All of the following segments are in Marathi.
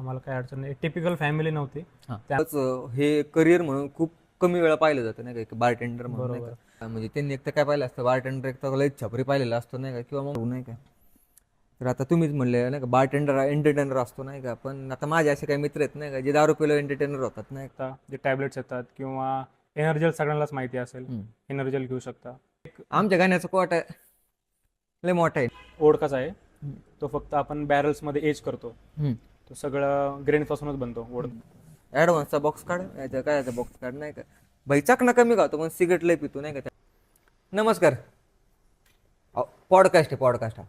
आम्हाला काही अडचण नाही. टिपिकल फॅमिली नव्हती. त्याच हे करिअर म्हणून खूप कमी वेळा पाहिलं जातं नाही का, बारटेंडर म्हणून नाही बरोबर. का. म्हणजे त्यांनी एक तर काय पाहिलं असतं, बारटेंडर एक तर लई छपरी पाहिलेला असतो नाही का, किंवा मग नाही का. तर आता तुम्हीच म्हणले नाही का, बारटेंडर एंटरटेनर असतो नाही का, पण आता माझे असे काही मित्र आहेत नाही का, जे दारू पिलो एंटरटेनर होतात नाही का. आता जे टॅबलेट्स येतात किंवा एनर्जल सगळ्यांनाच माहिती असेल, एनर्जल घेऊ शकता. आमच्या गाण्याचं कोट आहे लय मोठा आहे. ओढ कसा आहे, तो फक्त आपण बॅरल्समध्ये एज करतो. तो सगळं ग्रेनपासूनच बनतो ओढ. ॲडव्हान्सचा बॉक्स काढ, याचा काय याचा बॉक्स काढ नाही का. बैचाक ना कमी खातो पण सिगरेट लय पितो नाही का. नमस्कार. पॉडकास्ट आहे, पॉडकास्ट हा.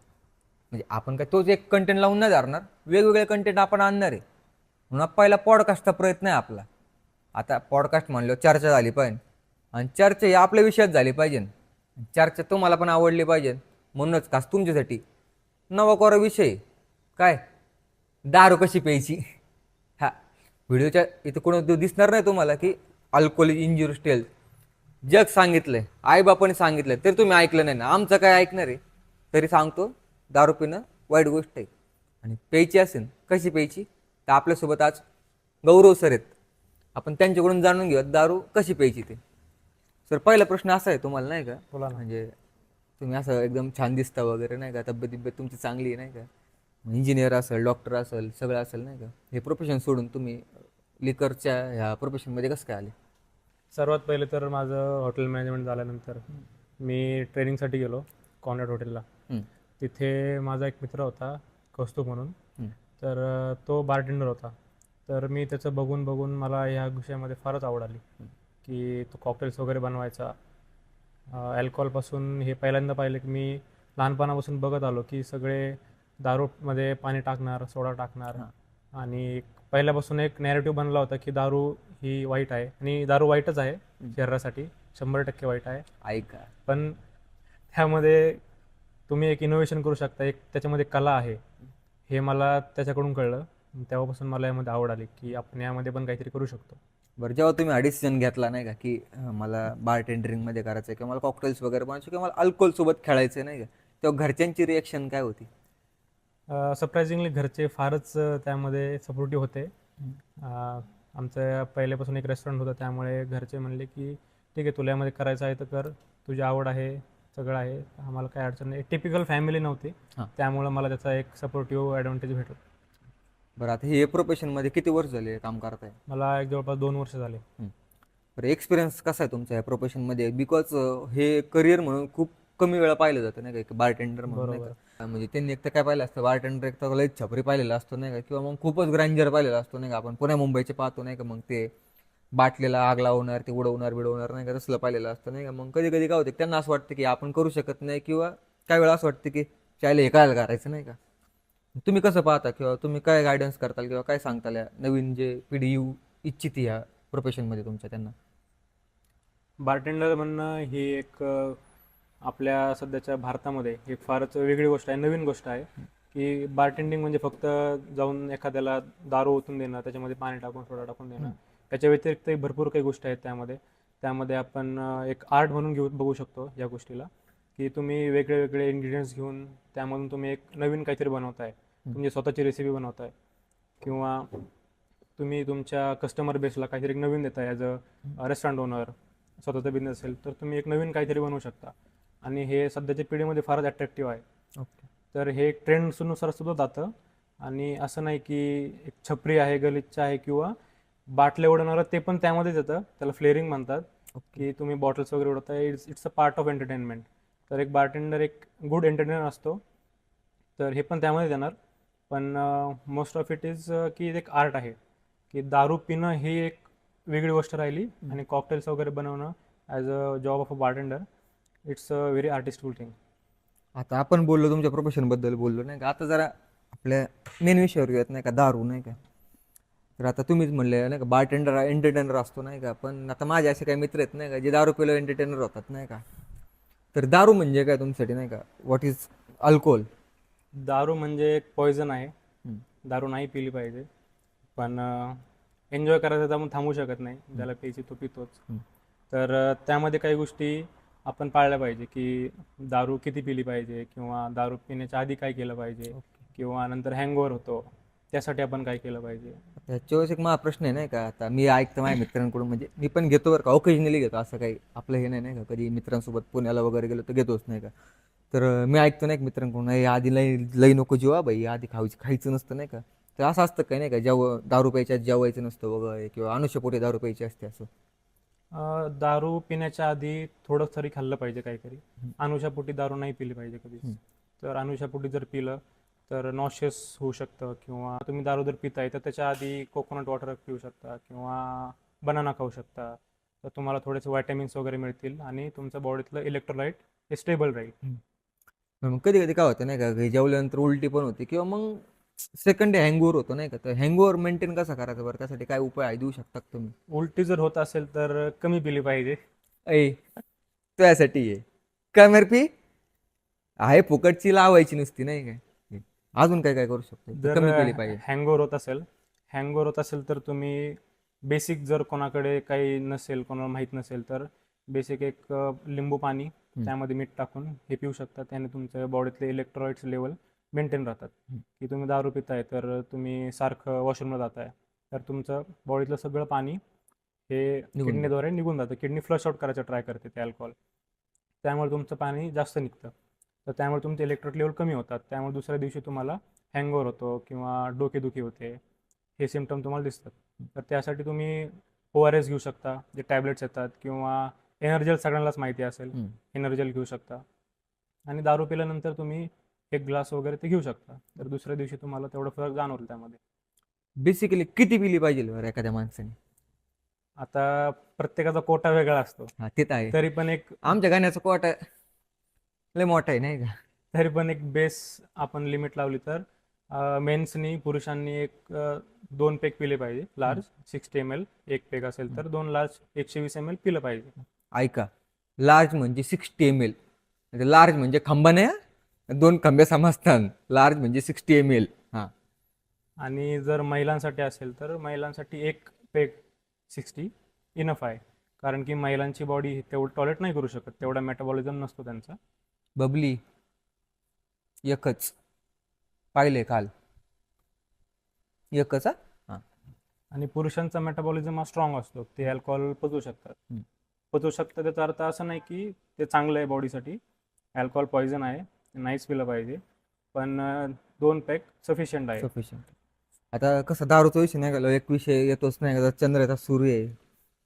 म्हणजे आपण काय तोच एक कंटेंट लावून नाही धरणार, वेगवेगळे कंटेंट आपण आणणार आहे. म्हणून पहिला पॉडकास्टचा प्रयत्न आहे आपला. आता पॉडकास्ट म्हणलं चर्चा झाली पाहिजे, आणि चर्चा ही आपल्या विषयात झाली पाहिजे. चर्चा तुम्हाला पण आवडली पाहिजे, म्हणूनच खास तुमच्यासाठी नवा कोरा विषय काय, दारू कशी प्यायची. हा व्हिडिओच्या इथं कोण दिसणार नाही तुम्हाला की अल्कोहोल इंजुरियस टेल. जग सांगितलंय, आईबापाने सांगितलंय, तरी तुम्ही ऐकलं नाही ना. आमचं काय ऐकणार आहे, तरी सांगतो दारू पिणं वाईट गोष्ट आहे. आणि प्यायची असेल कशी प्यायची, तर आपल्यासोबत आज गौरव सर आहेत. आपण त्यांच्याकडून जाणून घेऊयात दारू कशी प्यायची ते. सर, पहिला प्रश्न असा आहे तुम्हाला नाही का, बोला ना. म्हणजे तुम्ही असं एकदम छान दिसता वगैरे नाही का, तब्येत तुमची चांगली आहे नाही का, इंजिनियर असेल, डॉक्टर असेल, सगळं असेल नाही का, हे प्रोफेशन सोडून तुम्ही लिकरच्या ह्या प्रोफेशनमध्ये कसं काय आले. सर्वात पहिले तर माझं हॉटेल मॅनेजमेंट झाल्यानंतर मी ट्रेनिंगसाठी गेलो कॉन्रॅड हॉटेलला. तिथे माझा एक मित्र होता कौस्तुभ म्हणून. तर तो बारटेंडर होता. तर मी त्याचं बघून बघून मला ह्या विषयामध्ये फारच आवड आली की तो कॉकटेल्स वगैरे बनवायचा. अल्कोहोलपासून हे पहिल्यांदा पाहिलं की मी लहानपणापासून बघत आलो की सगळे दारूमध्ये पाणी टाकणार, सोडा टाकणार. आणि पहिल्यापासून एक नॅरेटिव्ह बनला होता की दारू ही वाईट आहे, आणि दारू वाईटच आहे शरीरासाठी, 100% वाईट आहे. ऐका, पण त्यामध्ये तुम्ही एक इनोव्हेशन करू शकता, एक त्याच्यामध्ये कला आहे, हे मला त्याच्याकडून कळलं. तेव्हापासून मला यामध्ये आवड आली की आपण यामध्ये पण काहीतरी करू शकतो. बरं, जेव्हा तुम्ही हा डिसिजन घेतला नाही का की मला बार टेंडरिंगमध्ये करायचं आहे, किंवा मला कॉकटेल्स वगैरे बनवायचं, किंवा मला अल्कोहोलसोबत खेळायचं आहे नाही का, तेव्हा घरच्यांची रिॲक्शन काय होती. सरप्रायझिंगली घरचे फारच त्यामध्ये सपोर्टिव्ह होते. आमचं पहिल्यापासून एक रेस्टॉरंट होतं, त्यामुळे घरचे म्हणले की ठीक आहे, तुला यामध्ये करायचं आहे तर कर, तुझी आवड आहे, सगळं आहे, आम्हाला काही अडचण नाही. टिपिकल फॅमिली नव्हती, त्यामुळं मला त्याचा एक सपोर्टिव्ह ॲडव्हान्टेज भेटला. बरं, आता हे प्रोफेशनमध्ये किती वर्ष झाले काम करताय. मला एक जवळपास 2 वर्ष झाले. बरं, एक्सपिरियन्स कसा आहे तुमचा या प्रोफेशनमध्ये, बिकॉज हे करिअर म्हणून खूप कमी वेळा पाहिलं जातं नाही का, बारटेंडर म्हणून नाही का. म्हणजे त्यांनी एक तर काय पाहिलं असतं, बारटेंडर एक तर लई छपरी पाहिलेला असतो नाही का, किंवा मग खूपच ग्रँजर पाहिलेला असतो नाही का. आपण पुण्या मुंबईचे पाहतो नाही का, मग ते बाटलीला आग लावणार, ते उडवणार बिडवणार नाही का, तसलं पाहिलेलं असतं नाही का. मग कधी कधी काय होतं, त्यांना असं वाटतं की आपण करू शकत नाही, किंवा काही वेळा असं वाटतं की चायला हे काय करायचं नाही का. तुम्ही कसं पाहता, किंवा तुम्ही काय गायडन्स करताल, किंवा काय सांगताल या नवीन जे पिढी येऊ इच्छित या प्रोफेशनमध्ये तुमच्या त्यांना. बारटेंडर म्हणणं ही एक आपल्या सध्याच्या भारतामध्ये एक फारच वेगळी गोष्ट आहे, नवीन गोष्ट आहे. की बारटेंडिंग म्हणजे फक्त जाऊन एखाद्याला दारू ओतून देणं, त्याच्यामध्ये पाणी टाकून सोडा टाकून देणं. त्याच्या व्यतिरिक्त भरपूर काही गोष्टी आहेत त्यामध्ये आपण एक आर्ट म्हणून बघू शकतो या गोष्टीला. की तुम्ही वेगळे वेगळे इन्ग्रेडियंट्स घेऊन त्यामधून तुम्ही एक नवीन काहीतरी बनवताय, तुमची स्वतःची रेसिपी बनवताय, किंवा तुम्ही तुमच्या कस्टमर बेसला काहीतरी एक नवीन देताय. ॲज अ रेस्टॉरंट ओनर, स्वतःचा बिझनेस असेल तर तुम्ही एक नवीन काहीतरी बनवू शकता. आणि हे सध्याच्या पिढीमध्ये फारच अट्रॅक्टिव्ह आहे. तर हे एक ट्रेंड्सनुसार सुद्धा जातं. आणि असं नाही की एक छपरी आहे, गलिच्छ आहे, किंवा बाटल्या उडवणारं ते पण त्यामध्येच येतं. त्याला फ्लेअरिंग म्हणतात. की तुम्ही बॉटल्स वगैरे उडवताय, it's a part of entertainment. तर एक बारटेंडर एक गुड एंटरटेनर असतो, तर हे पण त्यामध्येच येणार. पण मोस्ट ऑफ इट इज की एक आर्ट आहे. की दारू पिणं ही एक वेगळी गोष्ट राहिली, आणि कॉकटेल्स वगैरे बनवणं as a job of a bartender, it's a very artistful thing. आता आपण बोललो तुमच्या प्रोफेशनबद्दल बोललो नाही का, आता जरा आपल्या मेन विषयावर येत नाही का, दारू नाही का. तर आता तुम्हीच म्हणले नाही का, बारटेंडर एंटरटेनर असतो नाही का, पण आता माझे असे काही मित्र आहेत नाही का, जे दारू पिलो एंटरटेनर होतात नाही का. तर दारू म्हणजे काय तुमच्यासाठी नाही का, व्हॉट इज अल्कोहोल. दारू म्हणजे एक पॉयझन आहे. दारू नाही पिली पाहिजे, पण एन्जॉय करायचं तर आपण थांबू शकत नाही. ज्याला प्यायची तो पितोच. तर त्यामध्ये काही गोष्टी आपण पाळल्या पाहिजे, की दारू किती पिली पाहिजे, किंवा दारू पिण्याच्या आधी काय केलं पाहिजे, किंवा नंतर हँगओव्हर होतो त्यासाठी आपण काय केलं पाहिजे? त्याच्यावेळेस एक माझा प्रश्न आहे नाही का, आता मी ऐकतो माझ्या मित्रांकडून, म्हणजे मी पण घेतो बरं का, ओकेजनली घेतो, असं काही आपलं हे नाही नाही का, कधी मित्रांसोबत पुण्याला वगैरे गेलो तर घेतोच नाही का. तर मी ऐकतो नाही का मित्रांकडून, "अरे, आधी लई लई नको जेवा बाई, आधी खायचं नसतं नाही का." तर असं असतं काही नाही का, दारू प्यायच्या आधी जेवायचं नसतं वगैरे, किंवा अनुषपोटी दारू प्यायची असते असं. दारू पिण्याच्या आधी थोडं तरी खाल्लं पाहिजे काहीतरी. अनुशापोटी दारू नाही पिली पाहिजे कधीच. तर अनुशापोटी जर पिलं तर नॉशियस होऊ शकतं, किंवा तुम्ही दारू जर पिताय तर त्याच्या आधी कोकोनट वॉटर पिऊ शकता किंवा बनाना खाऊ शकता. तर तुम्हाला थोडेसे व्हायटॅमिन्स वगैरे मिळतील आणि तुमच्या बॉडीतलं इलेक्ट्रोलाइट हे स्टेबल राहील. पण मग कधी कधी काय होतं नाही का, घरी जेवल्यानंतर उलटी पण होते, किंवा मग सेकंड डे हँगओव्हर होतो नाही का. तर हँगओव्हर मेंटेन कसा करायचा बरं, त्यासाठी काय उपाय देऊ शकता का तुम्ही? उलटी जर होत असेल तर कमी पिली पाहिजे. ऐ, त्यासाठी आहे काय मरपी आहे, फुकटची लावायची नुसती नाही काय. अजून काय काय करू शकतो, तर जर कमी पिली पाहिजे. हँगओव्हर होत असेल तर तुम्ही बेसिक, जर कोणाकडे काही नसेल, कोणाला माहीत नसेल, तर बेसिक एक लिंबू पाणी त्यामध्ये मीठ टाकून हे पिऊ शकता. त्याने तुमच्या बॉडीतले इलेक्ट्रोलाइट्स लेवल मेंटेन राहतात. की तुम्ही दारू पिताय तर तुम्ही सारखं वॉशरूमला जाताय तर तुमचं बॉडीतलं सगळं पाणी हे निघून जात. किडनीद्वारे निघून जातं. किडनी फ्लश आउट करायचं ट्राय करते ते अल्कोहोल. त्यामुळे तुमचं पाणी जास्त निघतं. तर त्यामुळे तुमचे इलेक्ट्रोलाइट लेवल कमी होतात. त्यामुळे दुसऱ्या दिवशी तुम्हाला हँगओव्हर होतो किंवा डोकेदुखी होते. हे सिम्पटम तुम्हाला दिसतात. तर त्यासाठी तुम्ही ORS घेऊ शकता, जे टॅबलेट्स येतात, किंवा एनर्जेल सगळ्यांनाच माहिती असेल, एनर्जेल घेऊ शकता. आणि दारू पिल्यानंतर तुम्ही एक ग्लास वगैरे ते घेऊ शकता. तर दुसऱ्या दिवशी तुम्हाला तेवढं फरक जाणवलं त्यामध्ये. बेसिकली किती पिली पाहिजे बरं एखाद्या माणसाने? आता प्रत्येकाचा कोटा वेगळा असतो. हा, ते तर आहे. तरी पण एक आमच्या गाण्याचा कोट लय मोठा आहे नाही का. तरी पण एक बेस आपण लिमिट लावली तर मेन्सनी, पुरुषांनी एक 2 पेग पिले पाहिजे, लार्ज 60 ml. एक पेग असेल तर 2 लार्ज 120 ml पिलं पाहिजे. ऐका, लार्ज म्हणजे 60 ml, लार्ज म्हणजे खंबा नाही हा? 2 खंबे समजतात, लार्ज म्हणजे 60 ml. हा. आणि जर महिलांसाठी असेल तर महिलांसाठी एक पेग 60 इनफ आहे. कारण की महिलांची बॉडी तेवढं टॉयलेट नाही करू शकत, तेवढा मेटाबॉलिझम नसतो त्यांचा. बबली एकच पाहिले काल, एकच. हा. आणि पुरुषांचा मेटाबॉलिझम हा स्ट्रॉंग असतो, ते अल्कोहोल पचवू शकतात. पचवू शकतं त्याचा अर्थ असा नाही की ते चांगलं आहे बॉडीसाठी. अल्कोहोल पॉइझन आहे, नाहीच पिलं पाहिजे. पण 2 पॅक सफिशियंट आहे. सफिशियंट. आता कसं दारूचा विषय नाही का, एक विषय येतोच नाही का, चंद्राचा सूर्य आहे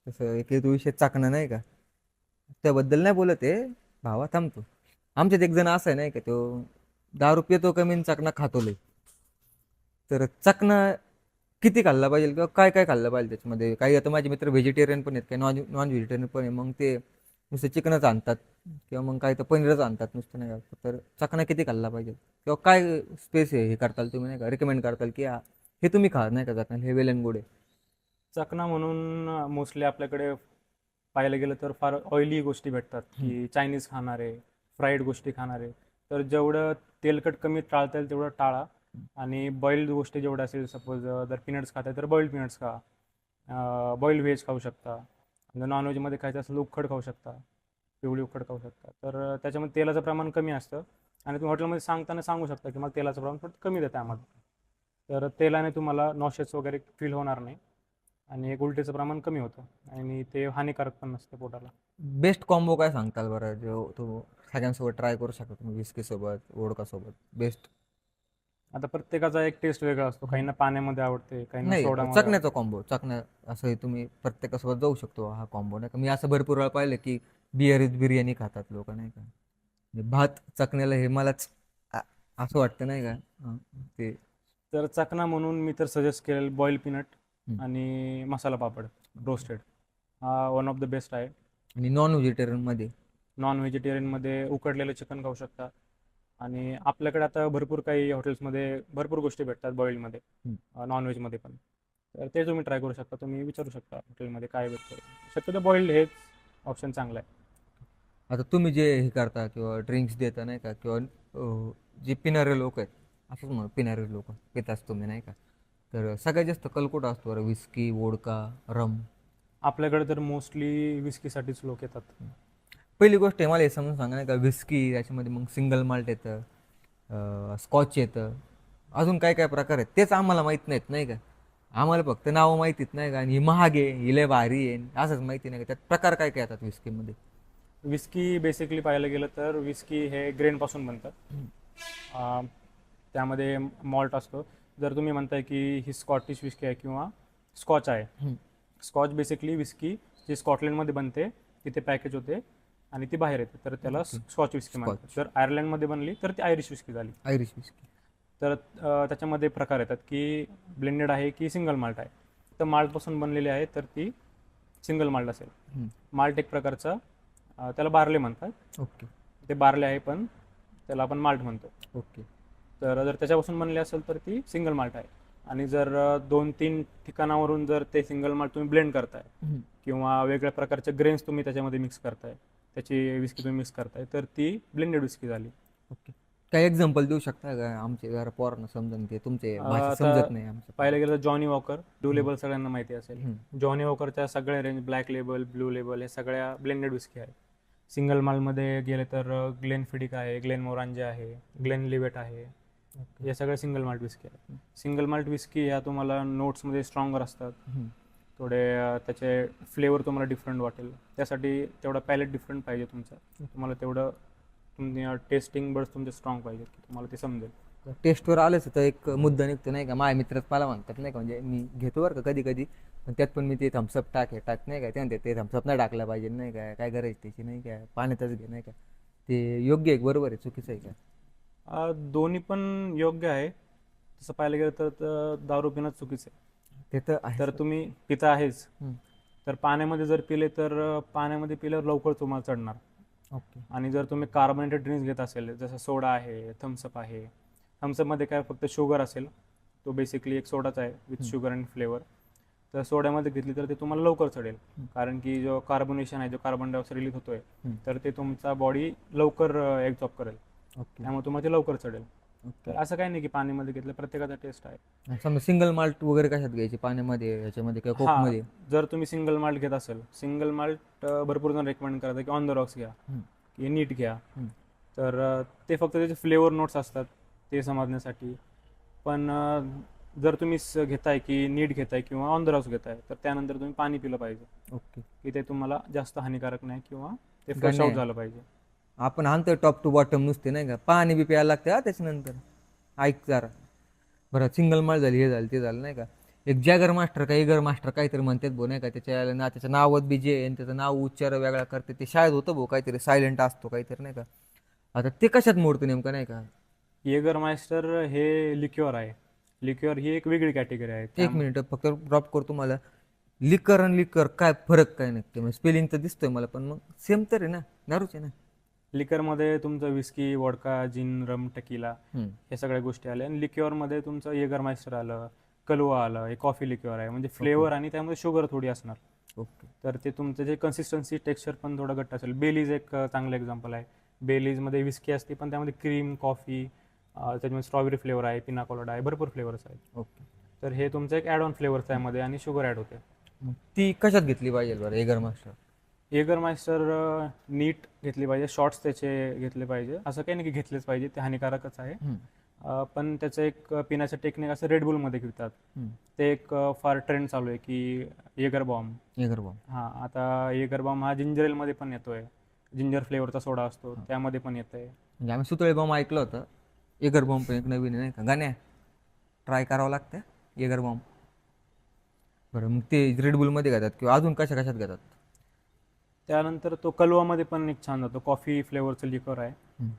तसं एक येतो विषय चाकणं नाही का. त्याबद्दल नाही बोलत आहे भावा, थांबतो. आमच्यात एक जण असं आहे नाही का, तो दारू पितो कमी आणि चाकणा खातो लय. तर चकना किती खाल्ला पाहिजे, किंवा काय काय खाल्लं पाहिजे त्याच्यामध्ये? काही आता माझे मित्र व्हेजिटेरियन पण आहेत, काही नॉन व्हेजिटेरियन पण आहे, मग ते नुसतं चिकनच आणतात, किंवा मग काय तर पनीरच आणतात नुसतं नाही का. तर चकना किती खाल्ला पाहिजे, किंवा काय स्पेस हे करताल तुम्ही नाही का, रिकमेंड करताल की हे तुम्ही खा नाही का चकना, हे वेल अँड गुड आहे? चकना म्हणून मोस्टली आपल्याकडे पाहायला गेलं तर फार ऑइली गोष्टी भेटतात, की चायनीज खाणारे, फ्राईड गोष्टी खाणारे. तर जेवढं तेलकट कमी टाळता येईल तेवढं टाळा. आणि बॉईल्ड गोष्टी जेवढ्या असेल, सपोज जर पीनट्स खाताय तर बॉईल्ड पीनट्स खा, बॉईल्ड व्हेज खाऊ शकता. जर नॉनव्हेजमध्ये खायचं असेल उखड खाऊ शकता, पिवळी उखड खाऊ शकता. तर त्याच्यामध्ये तेलाचं प्रमाण कमी असतं, आणि तुम्ही हॉटेलमध्ये सांगताना सांगू शकता की मला तेलाचं प्रमाण थोडं कमी देतं आम्हाला. तर तेलाने तुम्हाला नॉशेस वगैरे फील होणार नाही, आणि एक उलटीचं प्रमाण कमी होतं, आणि ते हानिकारक पण नसतं पोटाला. बेस्ट कॉम्बो काय सांगताल बरं, जो तो सगळ्यांसोबत ट्राय करू शकता तुम्ही, विस्की सोबत, वोडका सोबत, बेस्ट? आता प्रत्येकाचा एक टेस्ट वेगळा असतो, काहींना पाण्यामध्ये आवडते, काहींना नाही, सोडामध्ये आवडते. चकण्याचा कॉम्बो, चकण्या असं तुम्ही प्रत्येकासोबत जाऊ शकतो हा कॉम्बो नाही का. मी असं भरपूर वेळा पाहिलं की बिर्याणी खातात लोक नाही का, म्हणजे भात चकण्याला हे मलाच असं वाटतं नाही का. ते तर चकना म्हणून मी तर सजेस्ट केलेलं बॉईल पीनट आणि मसाला पापड रोस्टेड, हा वन ऑफ द बेस्ट आहे. आणि नॉन व्हेजिटेरियन मध्ये? नॉन व्हेजिटेरियनमध्ये उकडलेलं चिकन खाऊ शकता. आणि आपल्याकडे आता भरपूर काही हॉटेल्समध्ये भरपूर गोष्टी भेटतात बॉईलमध्ये, नॉनव्हेजमध्ये पण. तर ते तुम्ही ट्राय करू शकता, तुम्ही विचारू शकता हॉटेलमध्ये काय भेटतं. शक्यतो बॉईल्ड हेच ऑप्शन चांगला आहे. आता तुम्ही जे हे करता किंवा ड्रिंक्स देता नाही का, किंवा जे पिणारे लोक आहेत, असंच म्हणू, पिणारे लोक पिताच तुम्ही नाही का, तर सगळ्यात जास्त कल कुठं असतो बरं, विस्की, वोडका, रम? आपल्याकडे तर मोस्टली विस्कीसाठीच लोक येतात. पहिली गोष्ट आहे मला हे समजून सांगा नाही का, विस्की त्याच्यामध्ये मग सिंगल माल्ट येतं, स्कॉच येतं, अजून काय काय प्रकार आहेत तेच आम्हाला माहित नाहीत नाही का. आम्हाला फक्त नावं माहितीत नाही का, आणि ही महाग आहे, ही लय भारी आहे, असंच माहिती नाही का. त्यात प्रकार काय काय येतात विस्कीमध्ये? विस्की बेसिकली पाहायला गेलं तर विस्की हे ग्रेनपासून बनतं. अं, त्यामध्ये मॉल्ट असतो. जर तुम्ही म्हणताय की ही स्कॉटिश विस्की आहे किंवा स्कॉच आहे, स्कॉच बेसिकली विस्की जी स्कॉटलंडमध्ये बनते तिथे पॅकेज होते आणि ती बाहेर येते, तर त्याला स्कॉच विस्की म्हणतात. जर आयर्लंडमध्ये बनली तर ती आयरिश विस्की झाली. Irish whisky. तर त्याच्यामध्ये प्रकार येतात की ब्लेंडेड आहे की सिंगल माल्ट आहे. तर माल्टपासून बनलेली आहे तर ती सिंगल माल्ट असेल. माल्ट एक प्रकारचा त्याला बार्ले म्हणतात. ओके ते बार्ले आहे पण त्याला आपण माल्ट म्हणतो. ओके. तर जर त्याच्यापासून बनले असेल तर ती सिंगल माल्ट आहे. आणि जर 2-3 ठिकाणावरून जर ते सिंगल माल्ट तुम्ही ब्लेंड करताय किंवा वेगळ्या प्रकारचे ग्रेन्स तुम्ही त्याच्यामध्ये मिक्स करताय, त्याची विस्की तुम्ही मिक्स करताय, तर ती ब्लेंडेड विस्की झाली. ओके. काय एक्झाम्पल देऊ शकता का? आमचे जरा पोरांना समजून ते तुमचे भाषा आता समजत नाही आमचं. पाहायला गेलं तर जॉनी वॉकर ब्लू लेबल सगळ्यांना माहिती असेल. जॉनी वॉकरच्या सगळ्या range black label, blue label हे सगळ्या ब्लेंडेड विस्की आहे. सिंगल मालमध्ये गेले तर ग्लेन फिडिक आहे, ग्लेन मोरांजे आहे, ग्लेन लिवेट आहे. या सगळ्या सिंगल माल्ट विस्की आहे. सिंगल माल्ट विस्की ह्या तुम्हाला नोट्समध्ये स्ट्रॉंगर असतात. थोडे त्याचे फ्लेवर तुम्हाला डिफरंट वाटेल. त्यासाठी तेवढा पॅलेट डिफरंट पाहिजे तुमचा. तुम्हाला तेवढं तुम्ही टेस्टिंग बर्ड्स तुमचे स्ट्रॉंग पाहिजे की तुम्हाला ते समजेल. टेस्टवर आलंच तर एक मुद्दा निघतो नाही का. माझ्या मित्रात मला म्हणतात नाही का, म्हणजे मी घेतो बरं का कधी कधी, पण त्यात पण मी ते थम्सअप टाक नाही का, ते म्हणते ते थम्सअप नाही टाकलं पाहिजे नाही का, काय गरज त्याची नाही का, पाण्यातच घे नाही का. ते योग्य आहे बरोबर आहे चुकीचं आहे का? दोन्ही पण योग्य आहे. तसं पाहायला गेलं तर दारू पिणं चुकीचं आहे. ते तर आहे. तर तुम्ही पिता आहेच, तर पाण्यामध्ये जर पिले तर पाण्यामध्ये पिल्यावर लवकर तुम्हाला चढणार. ओके. आणि जर तुम्ही कार्बोनेटेड ड्रिंक्स घेत असेल, जसं सोडा आहे, थम्सअप आहे, थम्सअपमध्ये काय फक्त शुगर असेल, तो बेसिकली एक सोडाच आहे विथ शुगर अँड फ्लेवर. तर सोड्यामध्ये घेतली तर ते तुम्हाला लवकर चढेल, कारण की जो कार्बोनेशन आहे, जो कार्बन डायऑक्साईड रिलीज होतोय, तर ते तुमचा बॉडी लवकर एक्झॉर्ब करेल. ओके. त्यामुळे तुम्हाला ते लवकर चढेल. तर असं काही नाही की पाणीमध्ये घेतलं, प्रत्येकाचा टेस्ट आहे. समजा सिंगल माल्ट वगैरे कशात घ्यायची? पाण्यामध्ये, ह्याच्यामध्ये किंवा हा, कोकमध्ये? जर तुम्ही सिंगल माल्ट घेत असेल, सिंगल माल्ट भरपूर जण रेकमेंड करतात की ऑन द रॉक्स घ्या की नीट घ्या. तर ते फक्त त्याचे फ्लेवर नोट्स असतात ते समजण्यासाठी. पण जर तुम्ही घेताय की नीट घेताय किंवा ऑन द रॉक्स घेताय, तर त्यानंतर तुम्ही पाणी पिलं पाहिजे. ओके. की ते तुम्हाला जास्त हानिकारक नाही किंवा ते फ्लश गण्य आउट आहे. झालं पाहिजे. आपण आणतोय टॉप टू बॉटम नुसते नाही का, पाणी बी प्यायला लागतं हा त्याच्यानंतर. ऐक जरा बरं, सिंगल माल्ट झाली, हे झालं ते झालं नाही का. एक जॅगर मास्टर का एगर मास्टर काहीतरी म्हणतात भाऊ नाही का, त्याच्या नावात बी जे आणि त्याचं नाव उच्चार वेगळा करते, ते शाळेत होतं भाऊ काहीतरी सायलेंट असतो काहीतरी नाही का. आता ते कशात मोडतं नेमकं नाही का? येगरमास्टर हे लिक्युअर आहे. लिक्युअर ही एक वेगळी कॅटेगरी आहे. एक मिनिट फक्त ड्रॉप करतो मला. लिकर आणि लिकर काय फरक काय नक्की? म्हणजे स्पेलिंग तर दिसतोय मला, पण मग सेम तर आहे ना, दारूच आहे ना. लिकरमध्ये तुमचं विस्की, वॉडका, जिन, रम, टकीला हम्म. या सगळ्या गोष्टी आल्या. आणि लिक्युअरमध्ये तुमचं येगरमास्टर आलं, कलवा आलं, हे कॉफी लिक्युअर आहे. म्हणजे फ्लेवर आणि त्यामध्ये शुगर थोडी असणार. ओके. तर ते तुमचं जे कन्सिस्टन्सी, टेक्स्चर पण थोडं घट्ट असेल. बेलीज एक चांगलं एक्झाम्पल आहे. बेलीजमध्ये विस्की असते पण त्यामध्ये क्रीम, कॉफी, त्याच्यामध्ये स्ट्रॉबेरी फ्लेवर आहे, पिना कोलाडा आहे, भरपूर फ्लेवर्स आहेत. ओके. तर हे तुमचं एक ॲड ऑन फ्लेवर्स त्यामध्ये आणि शुगर ॲड होते. मग ती कशात घेतली पाहिजे बरं एगर मास्टर? येगरमास्टर नीट घेतली पाहिजे, शॉर्ट्स त्याचे घेतले पाहिजे. असं काही नाही की घेतलेच पाहिजे, ते हानिकारकच आहे. पण त्याचं एक पिण्याचं टेक्निक असं रेडबुलमध्ये घेतात. ते एक फार ट्रेंड चालू आहे की येगर बॉम्ब. Eager bomb. हां, आता येगर बॉम्ब हा जिंजर एलमध्ये पण येतोय. जिंजर फ्लेवरचा सोडा असतो त्यामध्ये पण येत आहे. म्हणजे आम्ही सुतळे बॉम्ब ऐकलं होतं, एगर बॉम्ब पण एक नवीन आहे नाही का. गाण्या ट्राय करावं लागतं एगर बॉम्ब. बरं, मग ते रेडबुलमध्ये घेतात किंवा अजून कशा कशात घेतात? त्यानंतर तो कलवामध्ये पण एक छान जातो. कॉफी फ्लेवरचं लिक्वर आहे,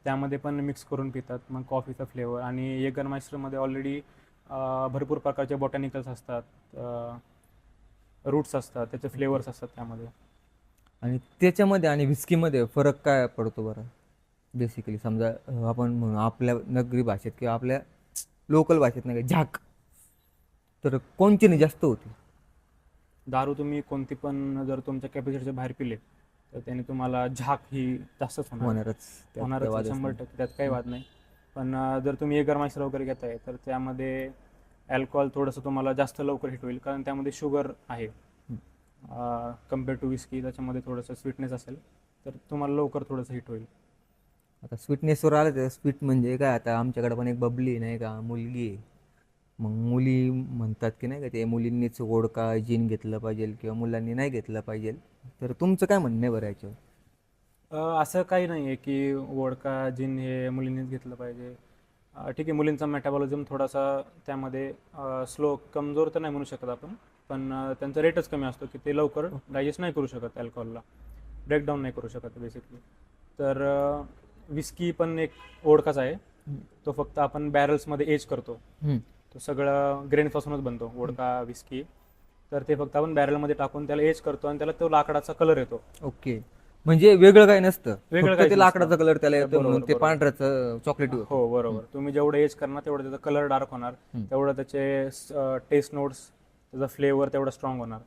त्यामध्ये पण मिक्स करून पितात मग कॉफीचा फ्लेवर. आणि येगरमास्टरमध्ये ऑलरेडी भरपूर प्रकारचे बॉटॅनिकल्स असतात, रूट्स असतात, त्याचे फ्लेवर्स असतात त्यामध्ये. आणि त्याच्यामध्ये आणि विस्कीमध्ये फरक काय पडतो बरं बेसिकली? समजा आपण म्हणू आपल्या नगरी भाषेत किंवा आपल्या लोकल भाषेत नाही का, झाक, तर कोणची जास्त होती? दारू तुम्ही कोणती पण जर तुमच्या कॅपॅसिटीच्या बाहेर पिले तर त्याने तुम्हाला झाक ही जास्तच होणारच. त्यात होणारच काय आहे, वादच 100%. त्यात काही वाद नाही. पण जर तुम्ही येगरमास्टर वगैरे घेताय तर त्यामध्ये अल्कोहोल थोडंसं तुम्हाला जास्त लवकर हिट होईल, कारण त्यामध्ये शुगर आहे कम्पेअर टू विस्की. त्याच्यामध्ये थोडंसं स्वीटनेस असेल तर तुम्हाला लवकर थोडंसं हिट होईल. आता स्वीटनेसवर आलं तर स्वीट म्हणजे काय, आता आमच्याकडे पण एक बबली नाही का मुलगी आहे. मग मुली म्हणतात की नाही का ते मुलींनीच वोडका जिन घेतलं पाहिजे किंवा मुलांनी नाही घेतलं पाहिजे. तर तुमचं काय म्हणणं आहे बरं याच्यावर? असं काही नाही आहे की वोडका जिन हे मुलींनीच घेतलं पाहिजे. ठीक आहे, मुलींचा मेटाबॉलिझम थोडासा त्यामध्ये स्लो, कमजोर तर नाही म्हणू शकत आपण, पण त्यांचा रेटच कमी असतो की ते लवकर डायजेस्ट नाही करू शकत अल्कोहोलला, ब्रेकडाऊन नाही करू शकत बेसिकली. तर विस्की पण एक वोडकाच आहे. तो फक्त आपण बॅरल्समध्ये एज करतो. हम्म. तो सगळं ग्रेनपासूनच बनतो वोडका विस्की. तर ते फक्त आपण बॅरलमध्ये टाकून त्याला एज करतो आणि त्याला तो लाकडाचा कलर येतो. ओके, म्हणजे वेगळं काही नसतं, वेगळं फक्त काहीच ते नसतं. लाकडाचा कलर त्याला येतो बरोबर, म्हणून ते बरोबर. पांढऱ्याचं चॉकलेटी होतं. हो बरोबर. तुम्ही जेवढं एज करणार तेवढं त्याचा कलर डार्क होणार, तेवढं त्याचे टेस्ट नोट्स, त्याचा फ्लेवर तेवढा स्ट्रॉंग होणार.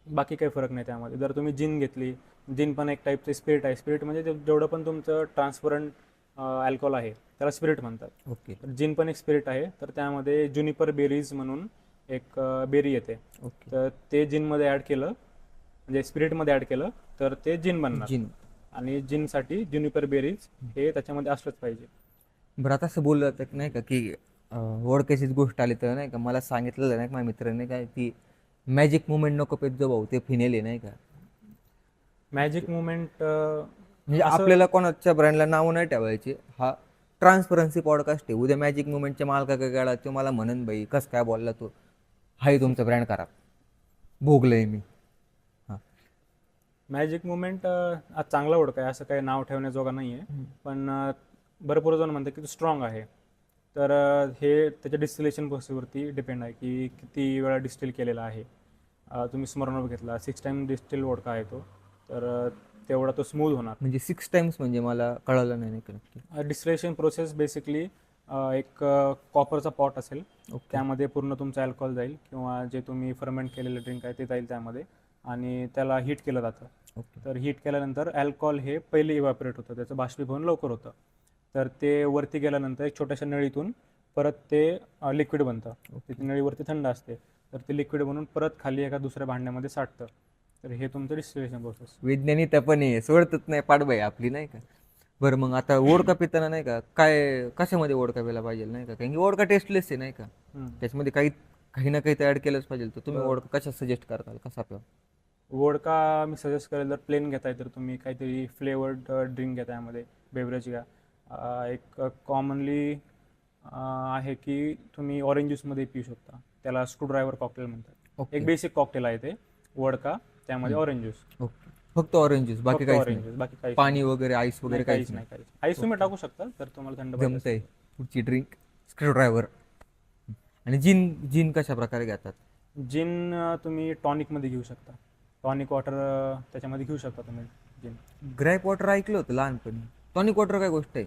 बाकी काही फरक नाही त्यामध्ये. जर तुम्ही जिन घेतली, जिन पण एक टाईपचे स्पिरिट आहे. स्पिरिट म्हणजे जेवढं पण तुमचं ट्रान्सपरंट अल्कोहोल आहे त्याला स्पिरिट म्हणतात. ओके. तर जिन पण एक स्पिरिट आहे. तर त्यामध्ये ज्युनिपर बेरीज म्हणून एक बेरी येते. ओके. तर ते जिनमध्ये ॲड केलं, म्हणजे स्पिरिटमध्ये ॲड केलं तर ते जिन बनणार. जिन. आणि जिनसाठी ज्युनिपर बेरीज हे त्याच्यामध्ये असलंच पाहिजे. बरं, आता असं बोललं तर नाही का की वोडक्याचीच गोष्ट आली तर नाही का मला सांगितलेलं नाही का माझ्या मित्राने काय की मॅजिक मुवमेंट नको पेत जो भाऊ, ते फिनेल आहे नाही का. मॅजिक मुवमेंट म्हणजे आपल्याला कोणाच्या ब्रँडला नाव नाही ठेवायचे. हा ट्रान्सपरन्सी पॉडकास्ट आहे. उद्या मॅजिक मुवमेंटच्या मालकाकडे गेला तो मला म्हणन बाई कस काय बोलला तो, हाय तुमचा ब्रँड करा, भोगलंय मी. हां. मॅजिक मुवमेंट आज चांगला ओळख आहे, असं काही नाव ठेवण्याजोगा नाही आहे. पण भरपूर जण म्हणतात की तो स्ट्रॉंग आहे. तर हे त्याच्या डिस्टिलेशन प्रोसेसवरती डिपेंड आहे की किती वेळा डिस्टिल केलेला आहे. तुम्ही स्मरणोप घेतला 6 टाइम डिस्टिल वोडका आहे तो, तर तेवढा तो स्मूथ होणार. म्हणजे 6 टाइम्स म्हणजे मला कळलं नाही नाही नक्की. डिस्टिलेशन प्रोसेस बेसिकली एक कॉपरचा पॉट असेल, ओके. त्यामध्ये पूर्ण तुमचं अल्कोहोल जाईल किंवा जे तुम्ही फर्मेंट केलेलं ड्रिंक आहे ते जाईल त्यामध्ये, आणि त्याला हीट केलं जातं. ओके. तर हीट केल्यानंतर अल्कोहोल हे पहिले इव्हॅपोरेट होतं, त्याचं बाष्पीभवन लवकर होतं. तर ते वरती गेल्यानंतर एक छोट्याशा नळीतून परत ते लिक्विड बनतं. ती नळीवरती थंड असते, तर ते लिक्विड बनून परत खाली एका दुसऱ्या भांड्यामध्ये साठतं. तर हे तुमचं डिस्टिलेशन प्रोसेस. विज्ञानी पण आहे, सोडतच नाही पाठबाई आपली नाही का. बरं, मग आता वोडका पिताना नाही का काय कशामध्ये वोडका प्यायला पाहिजे नाही का, कारण की वोडका टेस्टलेस आहे नाही का, त्याच्यामध्ये काही ना काही तर ॲड केलंच पाहिजे. तर तुम्ही वोडका कशा सजेस्ट करताल, कसा प्यावा? वोडका मी सजेस्ट करेल, जर प्लेन घेताय तर तुम्ही काहीतरी फ्लेवर्ड ड्रिंक घ्या, त्यामध्ये बेवरेज घ्या. एक कॉमनली आहे की तुम्ही ऑरेंज ज्यूसमध्ये पिऊ शकता, त्याला स्क्रूड्रायव्हर कॉकटेल म्हणतात. ओके. एक बेसिक कॉकटेल आहे ते वोडका, त्यामध्ये ऑरेंज ज्यूस. ओके, फक्त ऑरेंज ज्यूस, बाकी काहीच ऑरेंज नाही? ज्यूस, बाकी काही पाणी वगैरे आईस वगैरे काहीच नाही? काहीच. आईस तुम्ही टाकू शकता जर तुम्हाला थंड पाहिजे जमतंय. पुढची ड्रिंक स्क्रूड्रायव्हर. आणि जिन, जिन कशा प्रकारे घेतात? असेल. जिन तुम्ही टॉनिकमध्ये घेऊ शकता, टॉनिक वॉटर त्याच्यामध्ये घेऊ शकता तुम्ही जिन. ग्रॅप वॉटर ऐकलं होतं लहानपणी, टॉनिक वॉटर काय गोष्ट आहे?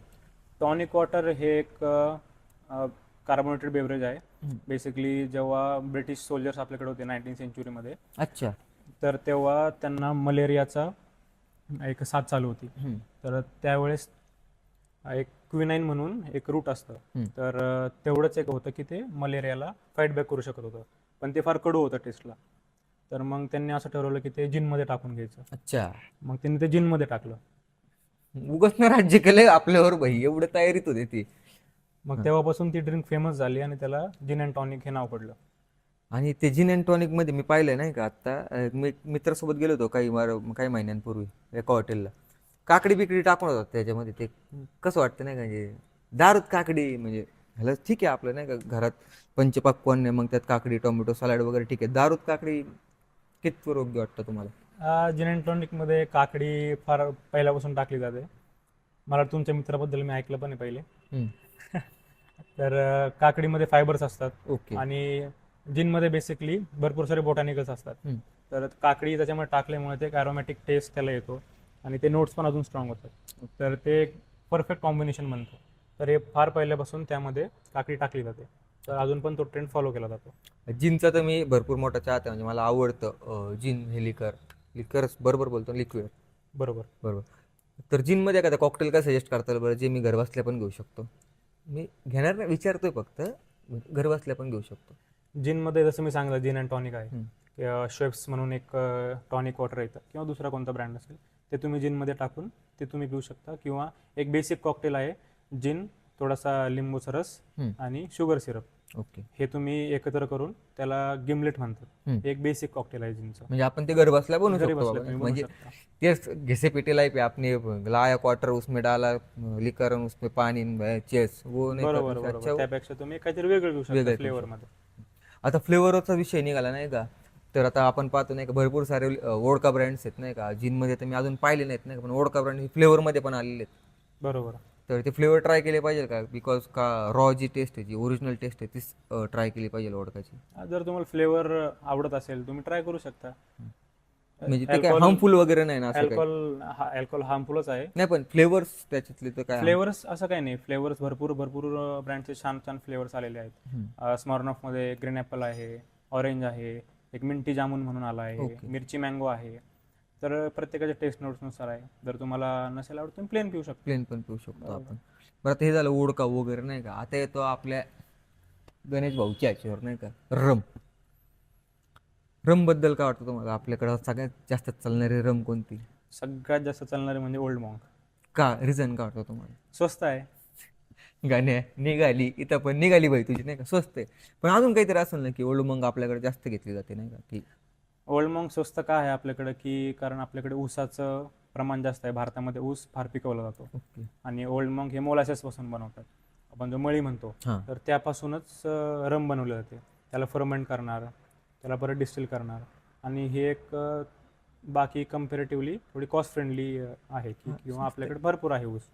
टॉनिक वॉटर हे एक कार्बोनेटेड बेवरेज आहे. बेसिकली जेव्हा ब्रिटिश सोल्जर्स आपल्याकडे होते 19th सेंचुरीमध्ये, अच्छा. तर तेव्हा त्यांना मलेरियाचा एक साथ चालू होती. तर त्यावेळेस एक क्विनाईन म्हणून एक रूट असतं, तर तेवढंच एक होतं की ते मलेरियाला फाईट बॅक करू शकत होतं, पण ते फार कडू होतं टेस्टला. तर मग त्यांनी असं ठरवलं की ते जिनमध्ये टाकून घ्यायचं. अच्छा. मग त्यांनी ते जिनमध्ये टाकलं. उगाच राज्य केलंय आपल्यावर भाई, एवढं तयारीत होते ती. मग तेव्हापासून ती ड्रिंक फेमस झाली आणि त्याला जिन अँड टॉनिक हे नाव पडलं. आणि ते जिन अँड टॉनिक मध्ये मी पाहिलंय नाही का, आता मी मित्रासोबत गेलो होतो काही महिन्यांपूर्वी एका हॉटेलला. काकडी बिकडी टाकून होतात त्याच्यामध्ये, ते कसं वाटतं नाही का, म्हणजे दारूत काकडी, म्हणजे ह्याला ठीक आहे आपलं नाही का घरात पंचपक्वान्न आहे, मग त्यात काकडी टोमॅटो सलाड वगैरे ठीक आहे, दारूत काकडी कितपत योग्य वाटतं तुम्हाला? जिन अँड टॉनिकमध्ये काकडी फार पहिल्यापासून टाकली जाते. मला तुमच्या मित्राबद्दल मी ऐकलं पण आहे पहिले. तर काकडीमध्ये फायबर्स असतात. ओके. आणि जिनमध्ये बेसिकली भरपूर सारे बोटॅनिकल्स असतात. तर काकडी त्याच्यामध्ये टाकल्यामुळे ते एक ॲरोमॅटिक टेस्ट त्याला येतो आणि ते नोट्स पण अजून स्ट्रॉंग होतात. तर ते एक परफेक्ट कॉम्बिनेशन बनतं. तर हे फार पहिल्यापासून त्यामध्ये काकडी टाकली जाते, तर अजून पण तो ट्रेंड फॉलो केला जातो. जिनचा तर मी भरपूर मोठा चाहता आहे, म्हणजे मला आवडतं जिन हे लिकर बरोबर बोलतो, लिक्विड. बरोबर. बरोबर. तर जिनमध्ये एखादा कॉकटेल काय सजेस्ट करता बरं, जे मी घरबसल्या पण घेऊ शकतो? मी घेणार नाही, विचारतोय फक्त, घरबसल्या पण घेऊ शकतो. जिनमध्ये जसं मी सांगितलं जिन अँड टॉनिक आहे, किंवा शेफ्स म्हणून एक टॉनिक वॉटर येतं किंवा दुसरा कोणता ब्रँड असेल, ते तुम्ही जिनमध्ये टाकून ते तुम्ही पिऊ शकता. किंवा एक बेसिक कॉकटेल आहे, जिन, थोडासा लिंबूचा रस आणि शुगर सिरप, ओके. हे तुम्ही एकत्र करून त्याला गिमलेट म्हणतात. हम्म. एक बेसिक कॉकटेल आहे जिनचं. म्हणजे आपण ते घर बसल्या बनवू घरी शकतो बसल्या बाबा. तुम्ही बनवू म्हणजे शकता. तेच घिसे पिटे लाइफ है, आपने लाया क्वार्टर उसमें डाला लिकर उसमें पानी चेस वो नाही बरोबर करने से बरोबर. अच्छा त्यापेक्षा तुम्ही काहीतरी वेगळं घेऊ शकता वेगळं फ्लेवर मध्ये. आता फ्लेवरचा विषय निघाला नाही का, तर आता आपण पाहतो नाही का भरपूर सारे वोडका ब्रँड्स आहेत नाही का, जिनमध्ये तर मी अजून पाहिले नाहीत नाही का, पण वोडका ब्रँड फ्लेवरमध्ये पण आलेले आहेत. बरोबर. तर ते फ्लेवर ट्राय केले पाहिजे का, बिकॉज का रॉ जी टेस्ट आहे, जी ओरिजिनल टेस्ट आहे तीच ट्राय केली पाहिजे वोडकाची. जर तुम्हाला फ्लेवर आवडत असेल तुम्ही ट्राय करू शकता. म्हणजे ते काय हार्मफुल वगैरे नाही ना असं काही? अल्कोहोल हार्मफुलच आहे. नाही, पण फ्लेवर्स त्याच्यातले तर काय? फ्लेवर्स असं काही नाही. फ्लेवर्स भरपूर भरपूर ब्रँडचे छान छान फ्लेवर्स आलेले आहेत. स्मॉर्नॉफ मध्ये ग्रीन ॲपल आहे, ऑरेंज आहे, एक मिंटी जामून म्हणून आला आहे, मिरची मँगो आहे. तर प्रत्येकाच्या टेस्ट नोट्सनुसार आहे. जर तुम्हाला नसेल आवडत तुम्ही प्लेन पिऊ शकता. प्लेन पण पिऊ शकतो आपण. बरं, आता हे झालं वोडका वगैरे नाही का, आता येतो आपल्या गणेश भाऊच्या ह्याच्यावर नाही का, रम. रम बद्दल काय वाटतं तुम्हाला? आपल्याकडं सगळ्यात जास्त चालणारी रम कोणती? सगळ्यात जास्त चालणारे म्हणजे ओल्ड मॉन्क. का रिझन काय वाटतं तुम्हाला? स्वस्त आहे. गाण्या निघाली इथं पण निघाली बाई तुझी नाही का, स्वस्त आहे. पण अजून काहीतरी असेल ना की ओल्ड मग आपल्याकडे जास्त घेतली जाते नाही का, की ओल्ड मॉन्क स्वस्त का आहे आपल्याकडे, की कारण आपल्याकडे ऊसाचं प्रमाण जास्त आहे. भारतामध्ये ऊस फार पिकवला जातो. ओके. आणि ओल्ड मॉन्क हे मोलासेस पासून बनवतात. आपण जो मळी म्हणतो हां. तर त्यापासूनच रम बनवले जाते. त्याला फर्मेंट करणार, त्याला परत डिस्टिल करणार. आणि हे एक बाकी कम्पॅरेटिव्हली थोडी कॉस्ट फ्रेंडली आहे की किंवा आपल्याकडे भरपूर आहे ऊस,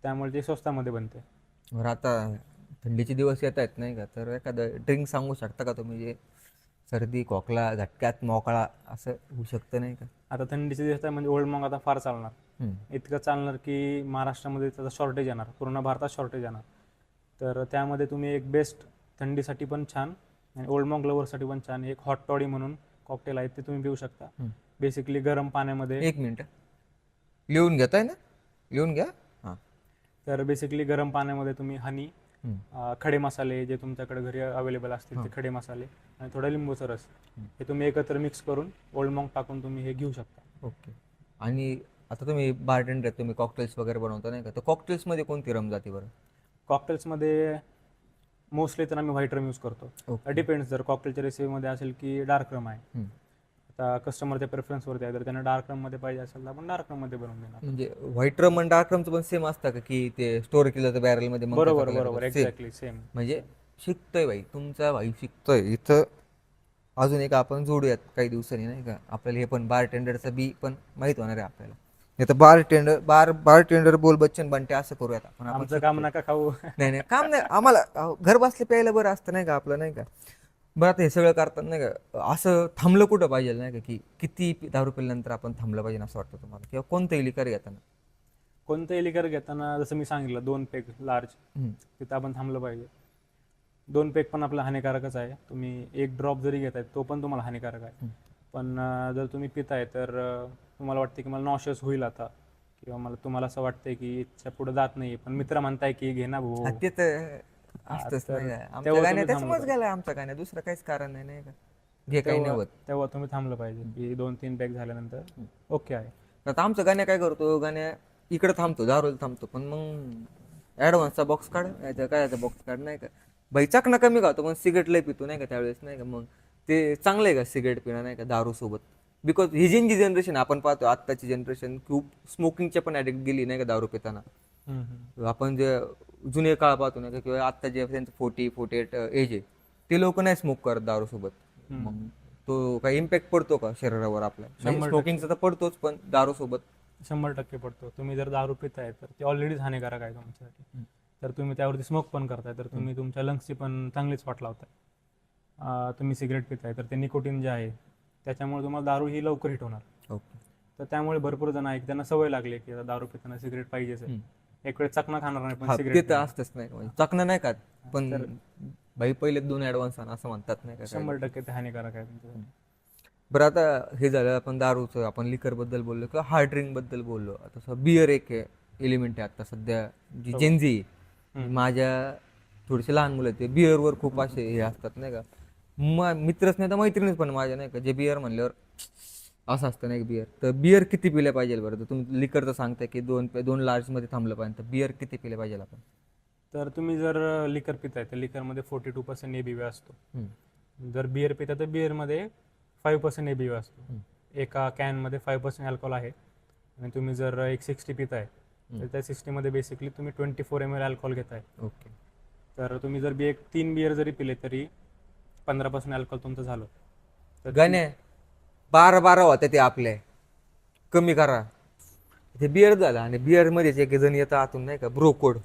त्यामुळे ते स्वस्तामध्ये बनते. बरं, आता थंडीचे दिवस येत आहेत नाही का, तर एखादं ड्रिंक सांगू शकता का तुम्ही, जे सर्दी खोकला झटक्यात मोकळा असं होऊ शकतं नाही का? आता थंडीचे दिवस आहे म्हणजे ओल्ड मॉन्क आता फार चालणार. हम्म. इतकं चालणार की महाराष्ट्रामध्ये त्याचा शॉर्टेज येणार, पूर्ण भारतात शॉर्टेज येणार. तर त्यामध्ये तुम्ही एक बेस्ट थंडीसाठी पण छान आणि ओल्ड मॉन्क लवरसाठी पण छान एक हॉट टॉडी म्हणून कॉकटेल आहे, ते तुम्ही पिऊ शकता. बेसिकली गरम पाण्यामध्ये. एक मिनिट लिहून घेताय ना, लिहून घ्या. हां. तर बेसिकली गरम पाण्यामध्ये तुम्ही हनी, खडे मसाले जे तुमच्याकडे घरी अवेलेबल असतील ते खडे मसाले आणि थोडा लिंबूचा रस, हे तुम्ही एकत्र मिक्स करून ओल्ड मॉन्क टाकून तुम्ही हे घेऊ शकता. ओके. आणि आता तुम्ही बारटेंडर, तुम्ही कॉकटेल्स वगैरे बनवता नाही का, तर कॉकटेल्समध्ये कोणती रम जाते बरं? कॉकटेल्समध्ये मोस्टली तर आम्ही व्हाईट रम यूज करतो. डिपेंड्स, जर कॉकटेलच्या रेसिपीमध्ये असेल की डार्क रम आहे, आता कस्टमरच्या प्रेफरन्सवरती आहे. तर त्यांना डार्क रममध्ये पाहिजे असेल तर आपण डार्क रममध्ये बनवून देणार. म्हणजे व्हाईट रम आणि डार्क रमचं पण सेम असतं का, की ते स्टोअर केलं तर बॅरलमध्ये? बरोबर बरोबर, एक्झॅक्टली सेम. म्हणजे शिकतोय भाई, तुमचा भाई शिकतोय इथं. अजून एक आपण जोडूयात काही दिवसांनी नाही का, आपल्याला हे पण बारटेंडरचं बी पण माहीत होणार आहे आपल्याला. नाही तर बारटेंडर बोल बच्चन बनते असं करूयात आपण. आमचं काम नका खाऊ. नाही नाही, काम नाही आम्हाला, घर बसले प्यायला बरं असतं नाही का आपलं नाही का. बरं, आता हे सगळं करतात नाही का, असं थांबलं कुठं पाहिजे नाही का, की किती दारू पिल्यानंतर आपण थांबलं पाहिजे असं वाटतं तुम्हाला, किंवा कोणतंही लिकर घेताना? कोणतंही लिकर घेताना जसं मी सांगितलं 2 पेग लार्ज, तिथं आपण थांबलं पाहिजे. 2 पेग पण आपला हानिकारकच आहे. तुम्ही 1 ड्रॉप जरी घेताय तो पण तुम्हाला हानिकारक आहे. पण जर तुम्ही पिताय तर तुम्हाला वाटते की मला नॉशियस होईल आता, किंवा तुम्हाला असं वाटतंय की इच्छा पुढे जात नाही, पण मित्र म्हणताय की घे ना भाऊ. ते तर असतंच नाही का, आमच्या गाण्यात त्याच्यामुळेच गेला आमचा गाण्या, दुसरं काहीच कारण नाही नाही का, घे काही नाही होत. तेव्हा तुम्ही थांबलं पाहिजे की 2-3 पॅक झाल्यानंतर ओके आहे. आता आमचं गाण्या काय करतो, गाण्या इकडे थांबतो, दारूला थांबतो, पण मग ॲडव्हान्सचा बॉक्स काढ, नाही काय बॉक्स काढ नाही का, बाई चाकणं कमी खातो पण सिगरेट लय पितो नाही का त्यावेळेस नाही का. मग ते चांगलं आहे का सिगरेट पिणं नाही का दारू सोबत? बिकॉज ही जी जनरेशन आपण पाहतो, आत्ताची जनरेशन खूप स्मोकिंगच्या पण ॲडिक्ट गेली नाही का दारू पिताना. आपण जे जुने काळ पाहतो नाही का, किंवा आत्ता जे त्यांचं 40-48 एज आहे, ते लोक नाही स्मोक करत दारू सोबत. मग तो काही इम्पॅक्ट पडतो का शरीरावर आपल्या? स्मोकिंगचा तर पडतोच, पण दारू सोबत 100% पडतो. तुम्ही जर दारू पिताय तर ते ऑलरेडीच हानिकारक आहे तुमच्यासाठी. तर तुम्ही त्यावरती स्मोक पण करताय तर तुम्ही तुमच्या लंग्सची पण चांगलीच वाट लावताय. तुम्ही सिगरेट पिताय तर ते निकोटीन जे आहे त्याच्यामुळे तुम्हाला दारू ही लवकर हिट होणार. ओके. तर त्यामुळे भरपूर जण आहे त्यांना सवय लागली की दारू पिताना सिगरेट पाहिजेच आहे. एक वेळ चकना खाणार नाही पण ते सिगरेट तर असतंच नाही का, चकणं नाही खात पण बाई पहिले 2 ॲडव्हान्स असं म्हणतात नाही का. 100% ते हानिकारक आहे तुमच्यासाठी. बरं, आता हे झालं आपण दारूचं, आपण लिकर बद्दल बोललो किंवा हार्ड ड्रिंक बद्दल बोललो. आता बियर एक एलिमेंट आहे आता सध्या, जी जेनझी माझ्या थोडेसे लहान मुलं ते बिअरवर खूप असे हे असतात नाही का. मित्रच नाही तर मैत्रिणीच पण माझ्या नाही का, जे बिअर म्हणल्यावर असं असतं ना एक बिअर. तर बिअर किती पिल्या पाहिजे बरं? तर तुम्ही लिकर तर सांगताय की दोन लार्जमध्ये थांबलं पाहिजे, तर बिअर किती पिल्या पाहिजे आपण? तर तुम्ही जर लिकर पिताय तर लिकरमध्ये 42% ABV असतो. जर बिअर पिता तर बिअरमध्ये 5% ABV असतो. एका कॅनमध्ये 5% अल्कोहोल आहे. आणि तुम्ही जर एक 60 पिताय तर त्या 60मध्ये बेसिकली तुम्ही 24 ml अल्कोहोल घेताय. ओके. तर तुम्ही जर एक 3 बिअर जरी पिले तरी 15% अल्कोहोल तुमचं झालं. तर गणे 12 होते ते आपले, कमी करा. ते बिअर झालं आणि बिअर मध्येच एक जण येतं आतून नाही का, ब्रोकोड.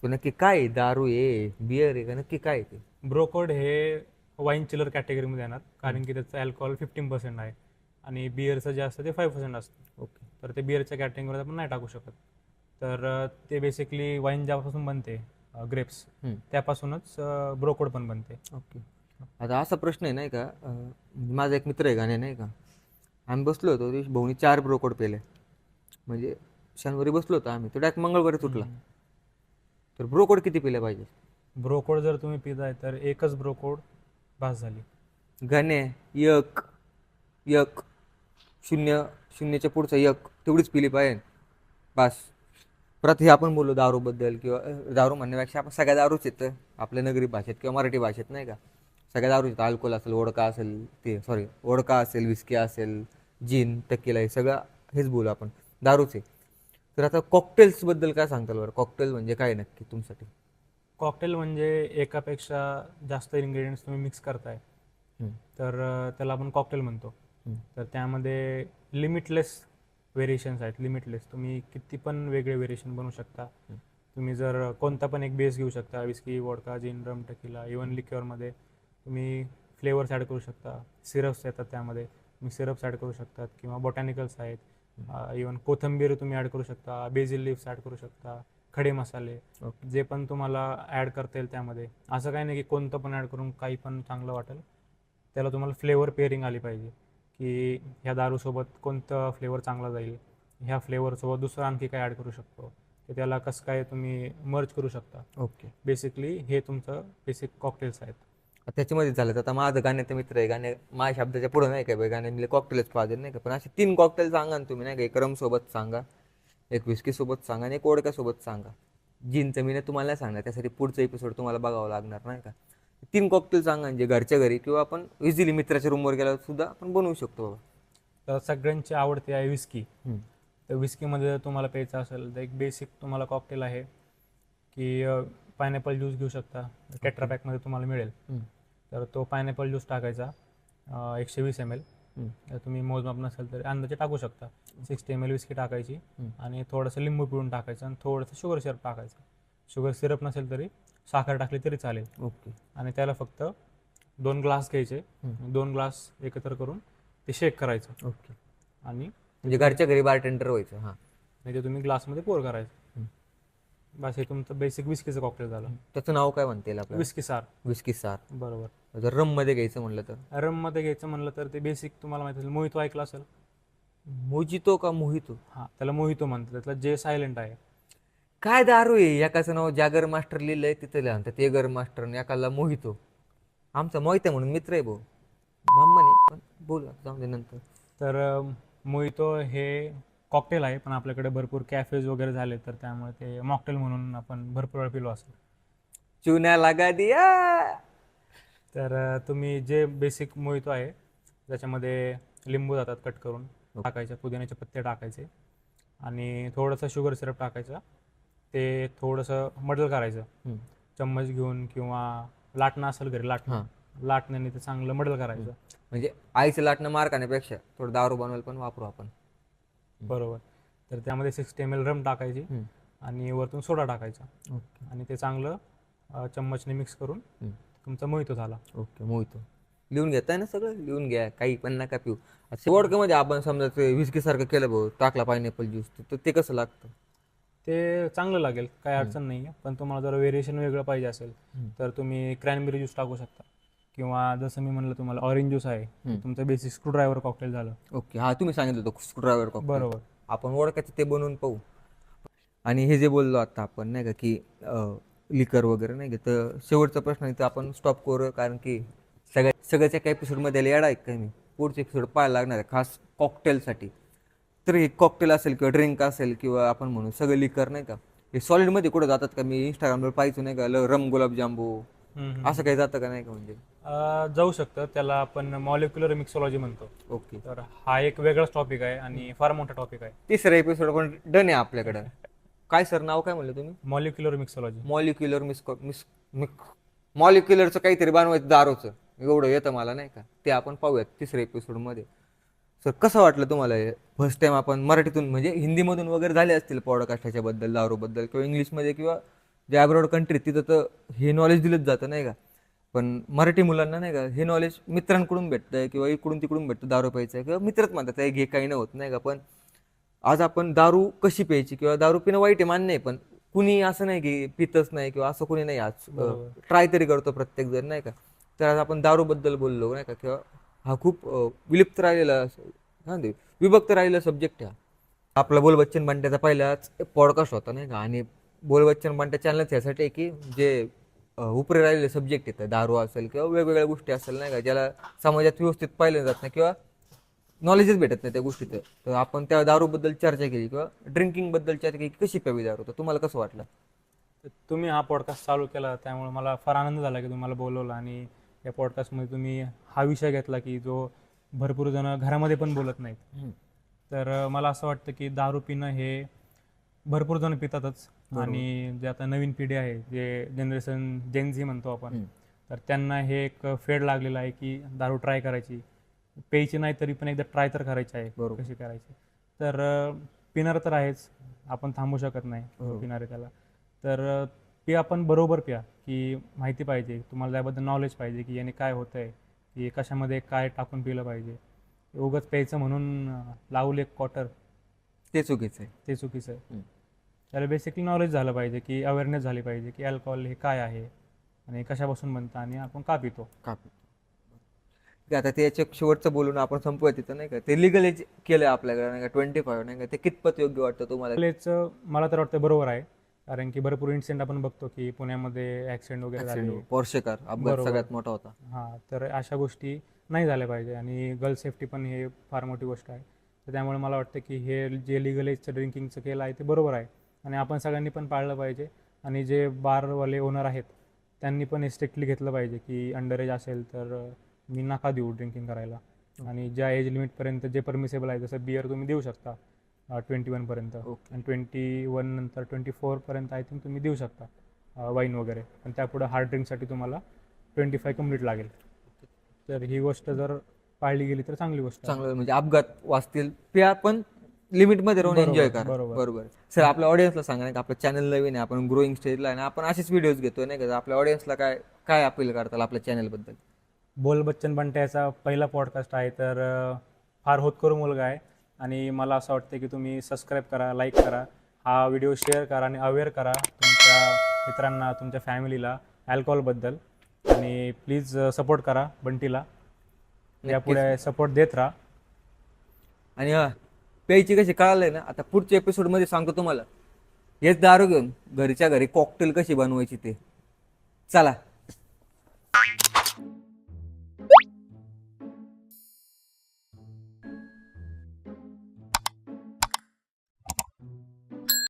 तो नक्की काय आहे? दारू आहे, बिअर आहे का, नक्की काय आहे ते? ब्रोकोड हे वाईन चिलर कॅटेगरीमध्ये येणार, कारण की त्याचं अल्कोहोल 15% आहे आणि बिअरचं जे असतं ते 5% असतं. ओके. तर ते बिअरच्या कॅटेगरीमध्ये आपण नाही टाकू शकत. तर ते बेसिकली वाईन ज्यापासून बनते, ग्रेप्स, त्यापासूनच ब्रोकोड पण बनते. ओके. आता असा प्रश्न आहे नाही का, माझा एक मित्र आहे गाणे नाही का, आम्ही बसलो होतो दिवशी, भाऊनी 4 ब्रोकोड पेले. म्हणजे शनिवारी बसलो होतो आम्ही, तो डायरेक्ट मंगळवारी तुटला. तर ब्रोकोड किती पिले पाहिजे? ब्रोकोड जर तुम्ही पिताय तर एकच ब्रोकोड बास झाली. गाणे एक एक शून्य, शून्यच्या पुढचं एक, तेवढीच पिली पाहिजे बस. परत हे आपण बोललो दारूबद्दल, किंवा दारू म्हणण्यापेक्षा आपण सगळ्या दारूच येतं आपल्या नगरी भाषेत किंवा मराठी भाषेत नाही का, सगळ्या दारूच येतं. अल्कोहोल असेल, वोडका असेल, वोडका असेल, विस्की असेल, जिन, टकीला, हे सगळं हेच बोलू आपण, दारूच आहे. तर आता कॉकटेल्सबद्दल काय सांगताल बरं? कॉकटेल म्हणजे काय नक्की तुमच्यासाठी? कॉकटेल म्हणजे एकापेक्षा जास्त इन्ग्रेडियंट्स तुम्ही मिक्स करताय, तर त्याला आपण कॉकटेल म्हणतो. तर त्यामध्ये लिमिटलेस व्हेरिएशन्स आहेत. लिमिटलेस तुम्ही किती पण वेगळे व्हेरिएशन बनवू शकता. तुम्ही जर कोणता पण एक बेस घेऊ शकता, विस्की, वोडका, जिन, रम, टकीला. इवन लिक्युअरमध्ये तुम्ही फ्लेवर्स ॲड करू शकता. सिरप्स येतात त्यामध्ये, तुम्ही सिरप्स ॲड करू शकतात किंवा बॉटॅनिकल्स आहेत. इवन कोथिंबीर तुम्ही ॲड करू शकता, बेझिल लिव्स ॲड करू शकता, खडे मसाले, जे पण तुम्हाला ॲड करता येईल त्यामध्ये. असं काही नाही की कोणतं पण ॲड करून काही पण चांगलं वाटेल. त्याला तुम्हाला फ्लेवर पेअरिंग आली पाहिजे, की ह्या दारूसोबत कोणतं फ्लेवर चांगला जाईल, ह्या फ्लेवरसोबत दुसरं आणखी काय ॲड करू शकतो, तर त्याला कसं काय तुम्ही मर्ज करू शकता. ओके. बेसिकली हे तुमचं बेसिक कॉकटेल्स आहेत. त्याच्यामध्ये झालं तर आता माझं गाण्याचं मित्र आहे, गाणे माझ्या शब्दाच्या पुढे नाही काय गाणे मी कॉकटेलच पाहिजे नाही का, पण असे 3 कॉकटेल सांगा ना तुम्ही नाही का. एक रम सोबत सांगा, एक विस्की सोबत सांगा, आणि एक वोडका सोबत सांगा. जिनचं मी नाही तुम्हाला नाही सांगणार, त्यासाठी पुढचा एपिसोड तुम्हाला बघावं लागणार नाही का. 3 कॉकटेल सांगा जे घरच्या घरी किंवा आपण इझिली मित्राच्या रूमवर गेल्यावर सुद्धा आपण बनवू शकतो बाबा. तर सगळ्यांची आवडती आहे विस्की. तर विस्कीमध्ये जर तुम्हाला प्यायचं असेल तर एक बेसिक तुम्हाला कॉकटेल आहे की पायनॅपल ज्यूस घेऊ शकता. टेट्रा पॅकमध्ये तुम्हाला मिळेल. तर तो पायनॅपल ज्यूस टाकायचा 120 ml. तर तुम्ही मोजमाप नसेल तर अंदाजे टाकू शकता. 60 ml विस्की टाकायची आणि थोडंसं लिंबू पिळून टाकायचं आणि थोडंसं शुगर सिरप टाकायचं. शुगर सिरप नसेल तरी साखर टाकली तरी चालेल. ओके. आणि त्याला फक्त 2 ग्लास घ्यायचे, 2 ग्लास एकत्र करून ते शेक करायचं. ओके. आणि म्हणजे घरच्या घरी बारटेंडर व्हायचं. हां. ते तुम्ही ग्लासमध्ये पोर करायचं. बस हे तुमचं बेसिक विस्कीचं कॉकटेल झालं. त्याचं नाव काय म्हणता येईल आपल्याला? विस्की सार. विस्की सार. बरोबर. जर रममध्ये घ्यायचं म्हणलं तर? रममध्ये घ्यायचं म्हणलं तर ते बेसिक तुम्हाला माहिती असेल, मोहितो ऐकला असेल. मोजितो का मोहितो? हां, त्याला मोहितो म्हणतात. त्यातला जे सायलेंट आहे. काय दारू आहे? एकाचं नाव जागर मास्टर लिहिलंय, तिथं लिहिलं तेगर मास्टर, आणि एकाला मोहितो. आमचा मोहिते म्हणून मित्र आहे भाऊ, ब्राह्मण आहे, पण बोलू जाऊ दे नंतर. तर मोहितो हे कॉकटेल आहे, पण आपल्याकडे भरपूर कॅफेज वगैरे झाले, तर त्यामुळे ते मॉकटेल म्हणून आपण भरपूर वेळा पिलो असेल. चुना लगा दिया. तर तुम्ही जे बेसिक मोहितो आहे ज्याच्यामध्ये लिंबू जातात कट करून टाकायचे, पुदिन्याचे पत्ते टाकायचे आणि थोडंसं शुगर सिरप टाकायचं. ते थोडंसं मडल करायचं चम्मच घेऊन, किंवा लाटणं असेल घरी, लाटण्याने ते चांगलं मडल करायचं. म्हणजे आईचं लाटणं मार खाण्यापेक्षा थोडं दारू बनवायला पण वापरू आपण. बरोबर. तर त्यामध्ये 60 ml रम टाकायची आणि वरतून सोडा टाकायचा. आणि ते चांगलं चम्मचने मिक्स करून तुमचा मोहितो झाला. ओके. मोहितो लिहून घेताय ना, सगळं लिहून घ्या, काही पण नका पिऊ. वोडकामध्ये आपण समजा ते विस्की सारखं केलं भाऊ, टाकला पायनॅपल ज्यूस, तर ते कसं लागतं? ते चांगलं लागेल, काही अडचण नाही आहे. पण तुम्हाला जर व्हेरिएशन वेगळं पाहिजे असेल तर तुम्ही क्रॅनबेरी ज्यूस टाकू शकता, किंवा जसं मी म्हणलं तुम्हाला ऑरेंज ज्यूस आहे, तुमचं बेसिक स्क्रूड्रायव्हर कॉकटेल झालं. ओके. हा, तुम्ही सांगितलं होतं स्क्रूड्रायव्हर कॉकटेल. बरोबर. आपण वोडकाचं ते बनवून पाहू. आणि हे जे बोललो आता आपण नाही का की लिकर वगैरे नाही का, तर शेवटचा प्रश्न इथं आपण स्टॉप करू, कारण की सगळ्याच्या काही एपिसोडमध्ये येडा आहे काय मी. पुढचे एपिसोड पाहायला लागणार आहे खास कॉकटेलसाठी. तर हे कॉकटेल असेल किंवा ड्रिंक असेल किंवा आपण म्हणू सगळं लिकर नाही का, हे सॉलिडमध्ये कुठं जातात का? मी इंस्टाग्रामवर पाहायचो नाही का, रम गुलाबजांबू असं काही जातं का नाही का म्हणजे? जाऊ शकतं, त्याला आपण मॉलिक्युलर मिक्सोलॉजी म्हणतो. ओके. तर हा एक वेगळाच टॉपिक आहे आणि फार मोठा टॉपिक आहे. तिसरा एपिसोड पण डन आहे आपल्याकडं. काय सर नाव काय म्हणलं तुम्ही? Molecular mixology. मॉलिक्युलर मॉलिक्युलरचं काहीतरी बनवायचं दारूचं, एवढं येतं मला नाही का, ते आपण पाहूयात तिसऱ्या एपिसोडमध्ये. सर कसं वाटलं तुम्हाला हे फर्स्ट टाइम आपण मराठीतून म्हणजे हिंदीमधून वगैरे झाले असतील पॉडकास्ट बद्दल, दारूबद्दल किंवा इंग्लिशमध्ये किंवा जे अब्रॉड कंट्री तिथं तर हे नॉलेज दिलंच जातं नाही का, पण मराठी मुलांना नाही का हे नॉलेज मित्रांकडून भेटतंय किंवा इकडून तिकडून भेटतं, दारू प्यायचं किंवा मित्रच म्हणतात हे घे काही नाही होत नाही का. पण आज आपण दारू कशी प्यायची किंवा दारू पिणं वाईट आहे मान्य आहे, पण कुणी असं नाही की पितच नाही किंवा असं कुणी नाही, आज ट्राय तरी करतो प्रत्येक जण नाही का. तर आज आपण दारूबद्दल बोललो नाही का, किंवा हा खूप विलुप्त राहिलेला विभक्त राहिलेला सब्जेक्ट आहे. आपला बोल बच्चन बंट्याचा पहिलाच पॉडकास्ट होता नाही का, आणि बोल बच्चन बंट्या चॅनल यासाठी आहे की जे उपरे राहिलेले सब्जेक्ट येतात, दारू असेल किंवा वेगवेगळ्या गोष्टी असेल नाही का, ज्याला समाजात व्यवस्थित पाहिलं जात नाही किंवा नॉलेजच भेटत नाही त्या गोष्टीचं. तर आपण त्या दारूबद्दल चर्चा केली किंवा ड्रिंकिंगबद्दल चर्चा केली, कशी प्यावी दारू. तर तुम्हाला कसं वाटलं? तुम्ही हा पॉडकास्ट चालू केला त्यामुळे मला फार आनंद झाला की तुम्हाला बोलवलं आणि या पॉडकास्टमध्ये तुम्ही हा विषय घेतला की जो भरपूर जण घरामध्ये पण बोलत नाहीत. तर मला असं वाटतं की दारू पिणं हे भरपूर जण पितातच, आणि जे आता नवीन पिढी आहे, जे जनरेशन जेनझी म्हणतो आपण, तर त्यांना हे एक फेड लागलेला आहे की दारू ट्राय करायची, प्यायची नाही तरी पण एकदा ट्राय तर करायची आहे कशी करायची. तर पिणार तर आहेच, आपण थांबू शकत नाही पिणारे त्याला. तर ते आपण बरोबर प्या, की माहिती पाहिजे तुम्हाला, त्याबद्दल नॉलेज पाहिजे की याने काय होतं आहे, की कशामध्ये काय टाकून पिलं पाहिजे. उगाच प्यायचं म्हणून लावलं एक क्वार्टर, ते चुकीचं आहे. ते चुकीचं आहे. त्याला बेसिकली नॉलेज झालं पाहिजे, की अवेअरनेस झाली पाहिजे की अल्कोहोल हे काय आहे आणि कशापासून बनतं आणि आपण का पितो. आता ते याच्या शेवटचं बोलून आपण संपवूया तिथं नाही का, ते लिगल एज केलं आपल्याकडे नाही का 25 नाही का, ते कितपत योग्य वाटतं तुम्हाला? कॉलेजचं मला तर वाटतं बरोबर आहे, कारण की भरपूर इन्सिडेंट आपण बघतो की पुण्यामध्ये ॲक्सिडेंट वगैरे झाले, पोर्शे कार अपघात सगळ्यात मोठा होता. हां, तर अशा गोष्टी नाही झाल्या पाहिजे आणि गर्ल सेफ्टी पण हे फार मोठी गोष्ट आहे. तर त्यामुळे मला वाटतं की हे जे लिगल एजचं ड्रिंकिंगचं केलं आहे ते बरोबर आहे आणि आपण सगळ्यांनी पण पाळलं पाहिजे. आणि जे बारवाले ओनर आहेत त्यांनी पण हे स्ट्रिक्टली घेतलं पाहिजे की अंडर एज असेल तर मी नका देऊ ड्रिंकिंग करायला, आणि ज्या एज लिमिटपर्यंत जे परमिसेबल आहे, जसं बिअर तुम्ही देऊ शकता 21पर्यंत, आणि 21 नंतर 24पर्यंत आय थिंक तुम्ही देऊ शकता वाईन वगैरे, पण त्यापुढं हार्ड ड्रिंकसाठी तुम्हाला 25 कम्प्लीट लागेल. तर ही गोष्ट जर पाळली गेली तर चांगली गोष्ट आहे. चांगलं म्हणजे अपघात वाचतील, प्या पण लिमिटमध्ये राहून एन्जॉय करा. बरोबर. सर आपल्या ऑडियन्सला सांगा नाही का, आपलं चॅनल नवीन आहे, आपण ग्रोईंग स्टेजला आहे आणि आपण असेच व्हिडिओज घेतोय नाही का, आपल्या ऑडियन्सला काय काय अपील करताल आपल्या चॅनलबद्दल? बोल बच्चन बंट्याचा पहिला पॉडकास्ट आहे, तर फार होतकरू मुलगा आहे आणि मला असं वाटतं की तुम्ही सबस्क्राईब करा, लाईक करा, हा व्हिडिओ शेअर करा आणि अवेअर करा तुमच्या मित्रांना, तुमच्या फॅमिलीला अल्कोहोलबद्दल, आणि प्लीज सपोर्ट करा बंटीला, यापुढे सपोर्ट देत राहा. आणि प्यायची कशी कळालंय ना, आता पुढच्या एपिसोडमध्ये सांगतो तुम्हाला हेच दारू घेऊन घरीच्या घरी कॉकटेल कशी बनवायची ते. चला.